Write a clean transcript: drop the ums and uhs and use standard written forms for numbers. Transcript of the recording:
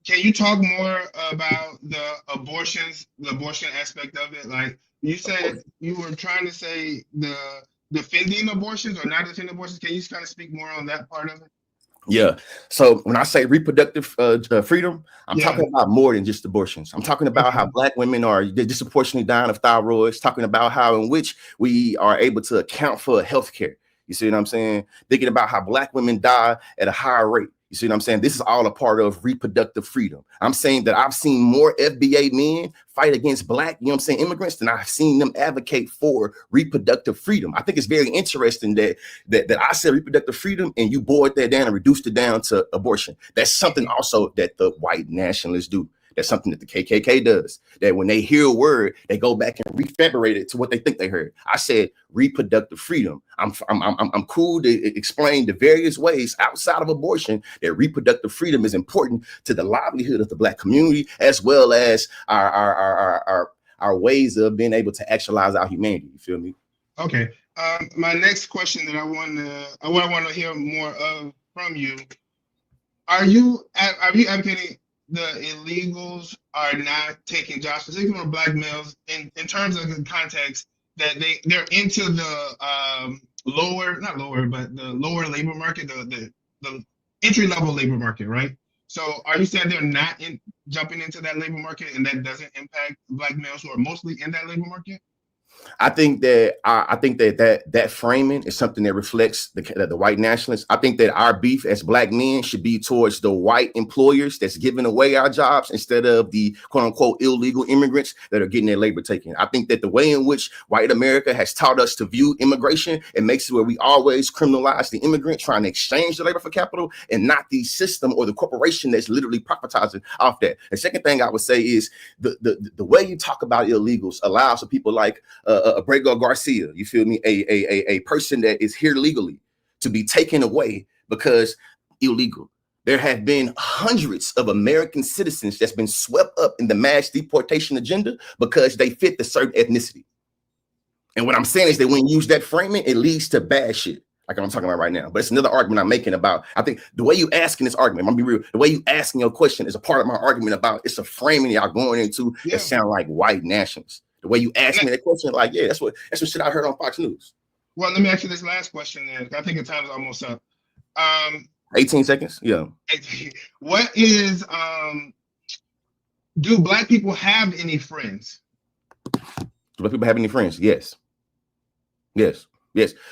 Can you talk more about the abortion aspect of it? Like you said, you were trying to say the defending abortions or not defending abortions. Can you kind of speak more on that part of it? Yeah. So when I say reproductive freedom, I'm Yeah. talking about more than just abortions. I'm talking about how Okay. Black women are disproportionately dying of thyroids, talking about how in which we are able to account for healthcare. You see what I'm saying? Thinking about how Black women die at a higher rate. You see what I'm saying? This is all a part of reproductive freedom. I'm saying that I've seen more FBA men fight against Black, you know what I'm saying, immigrants than I've seen them advocate for reproductive freedom. I think it's very interesting that I said reproductive freedom and you boiled that down and reduced it down to abortion. That's something also that the white nationalists do. That's something that the KKK does. That when they hear a word, they go back and refabricate it to what they think they heard. I said reproductive freedom. I'm cool to explain the various ways outside of abortion that reproductive freedom is important to the livelihood of the Black community, as well as our ways of being able to actualize our humanity. You feel me? Okay. My next question that I want to hear more of from you: Are you advocating the illegals are not taking jobs, specifically for Black males, in terms of the context that they're into the not lower, but the lower labor market, the entry level labor market, right? So are you saying they're not jumping into that labor market and that doesn't impact Black males who are mostly in that labor market? I think that framing is something that reflects the white nationalists. I think that our beef as Black men should be towards the white employers that's giving away our jobs instead of the quote unquote illegal immigrants that are getting their labor taken. I think that the way in which white America has taught us to view immigration, it makes it where we always criminalize the immigrant trying to exchange the labor for capital and not the system or the corporation that's literally profitizing off that. The second thing I would say is the way you talk about illegals allows for people like Abrego Garcia, you feel me? A person that is here legally to be taken away because illegal. There have been hundreds of American citizens that's been swept up in the mass deportation agenda because they fit the certain ethnicity. And what I'm saying is that when you use that framing, it leads to bad shit, like I'm talking about right now. But it's another argument I'm making about, I think the way you asking this argument, I'm gonna be real, the way you asking your question is a part of my argument about it's a framing y'all going into that sound like white nationalists. The way you ask me that question, like, yeah, that's what shit I heard on Fox News. Well, let me ask you this last question then. I think the time is almost up. 18 seconds. Yeah. What is do Black people have any friends? Do Black people have any friends? Yes. Yes. Yes.